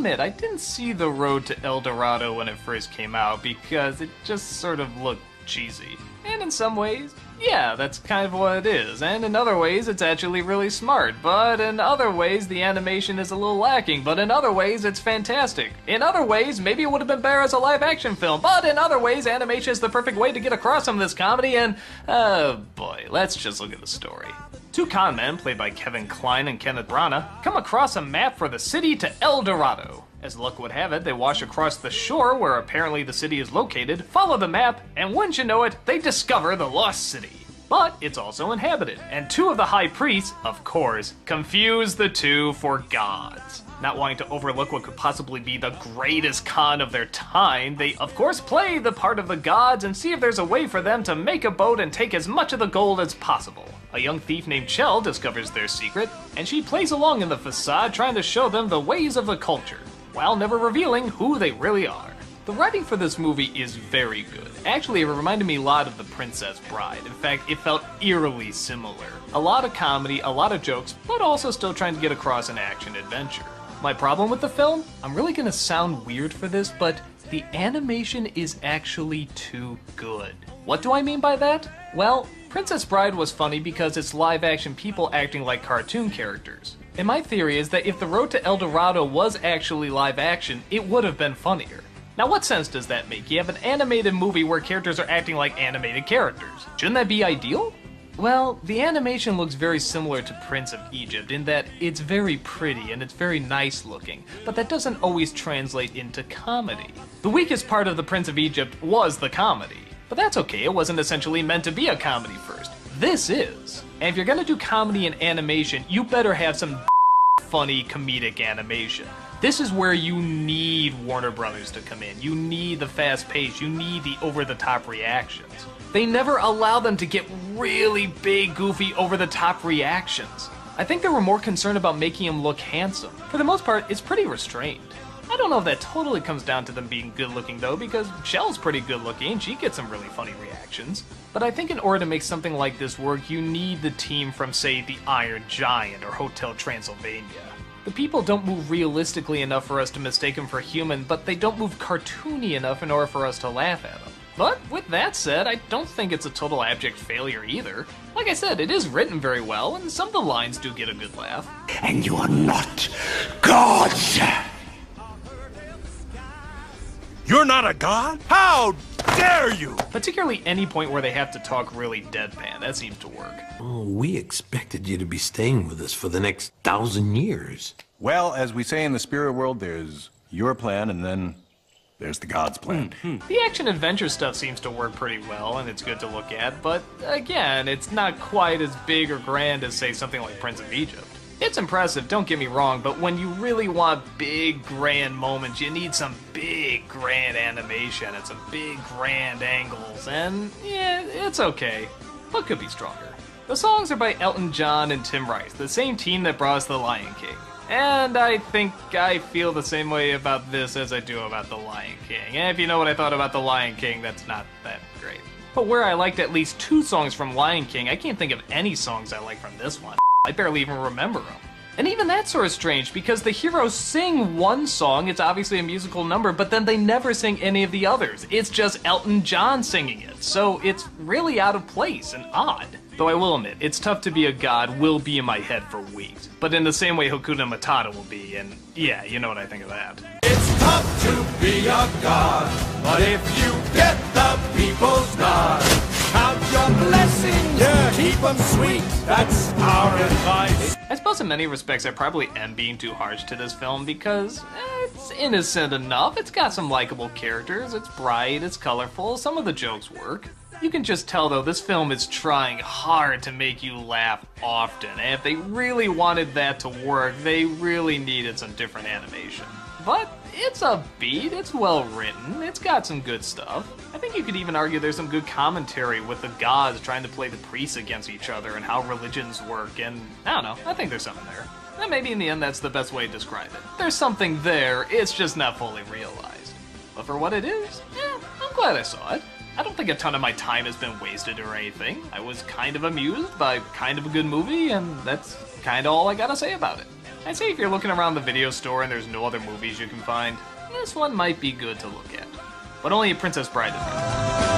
admit, I didn't see The Road to El Dorado when it first came out because it just sort of looked cheesy. And in some ways, yeah, that's kind of what it is, and in other ways it's actually really smart, but in other ways the animation is a little lacking, but in other ways it's fantastic. In other ways, maybe it would have been better as a live-action film, but in other ways animation is the perfect way to get across some of this comedy, and, oh boy, let's just look at the story. Two con men, played by Kevin Kline and Kenneth Branagh, come across a map for the city to El Dorado. As luck would have it, they wash across the shore where apparently the city is located, follow the map, and wouldn't you know it, they discover the lost city. But it's also inhabited, and two of the high priests, of course, confuse the two for gods. Not wanting to overlook what could possibly be the greatest con of their time, they of course play the part of the gods and see if there's a way for them to make a boat and take as much of the gold as possible. A young thief named Chell discovers their secret, and she plays along in the facade trying to show them the ways of the culture, while never revealing who they really are. The writing for this movie is very good. Actually, it reminded me a lot of The Princess Bride. In fact, it felt eerily similar. A lot of comedy, a lot of jokes, but also still trying to get across an action adventure. My problem with the film? I'm really gonna sound weird for this, but the animation is actually too good. What do I mean by that? Well, Princess Bride was funny because it's live-action people acting like cartoon characters. And my theory is that if The Road to El Dorado was actually live-action, it would have been funnier. Now what sense does that make? You have an animated movie where characters are acting like animated characters. Shouldn't that be ideal? Well, the animation looks very similar to Prince of Egypt in that it's very pretty and it's very nice looking, but that doesn't always translate into comedy. The weakest part of the Prince of Egypt was the comedy, but that's okay, it wasn't essentially meant to be a comedy first. This is. And if you're gonna do comedy and animation, you better have some funny comedic animation. This is where you need Warner Brothers to come in. You need the fast pace, you need the over-the-top reactions. They never allow them to get really big, goofy, over-the-top reactions. I think they were more concerned about making him look handsome. For the most part, it's pretty restrained. I don't know if that totally comes down to them being good-looking though, because Shell's pretty good-looking, she gets some really funny reactions. But I think in order to make something like this work, you need the team from, say, The Iron Giant or Hotel Transylvania. The people don't move realistically enough for us to mistake them for human, but they don't move cartoony enough in order for us to laugh at them. But with that said, I don't think it's a total abject failure either. Like I said, it is written very well, and some of the lines do get a good laugh. And you are not gods! You're not a god? How dare you! Particularly any point where they have to talk really deadpan, that seems to work. Oh, we expected you to be staying with us for the next 1,000 years. Well, as we say in the spirit world, there's your plan and then there's the god's plan. The action-adventure stuff seems to work pretty well, and it's good to look at, but again, it's not quite as big or grand as, say, something like Prince of Egypt. It's impressive, don't get me wrong, but when you really want big, grand moments, you need some big, grand animation and some big, grand angles, and yeah, it's okay, but could be stronger. The songs are by Elton John and Tim Rice, the same team that brought us The Lion King. And I think I feel the same way about this as I do about The Lion King. And if you know what I thought about The Lion King, that's not that great. But where I liked at least 2 songs from Lion King, I can't think of any songs I like from this one. I barely even remember them. And even that's sort of strange, because the heroes sing one song, it's obviously a musical number, but then they never sing any of the others. It's just Elton John singing it, so it's really out of place and odd. Though I will admit, It's Tough to Be a God will be in my head for weeks, but in the same way Hakuna Matata will be, and yeah, you know what I think of that. It's tough to be a god, but if you get the people's nod, count your blessings, yeah, keep them sweet, that's our advice. I suppose in many respects I probably am being too harsh to this film because it's innocent enough, it's got some likable characters, it's bright, it's colorful, some of the jokes work. You can just tell though this film is trying hard to make you laugh often, and if they really wanted that to work, they really needed some different animation. But it's upbeat, it's well written, it's got some good stuff. I think you could even argue there's some good commentary with the gods trying to play the priests against each other and how religions work, and I don't know, I think there's something there. And maybe in the end that's the best way to describe it. There's something there, it's just not fully realized. But for what it is, yeah, I'm glad I saw it. I don't think a ton of my time has been wasted or anything. I was kind of amused by kind of a good movie, and that's kind of all I gotta say about it. I'd say if you're looking around the video store and there's no other movies you can find, this one might be good to look at. But only a Princess Bride is rented.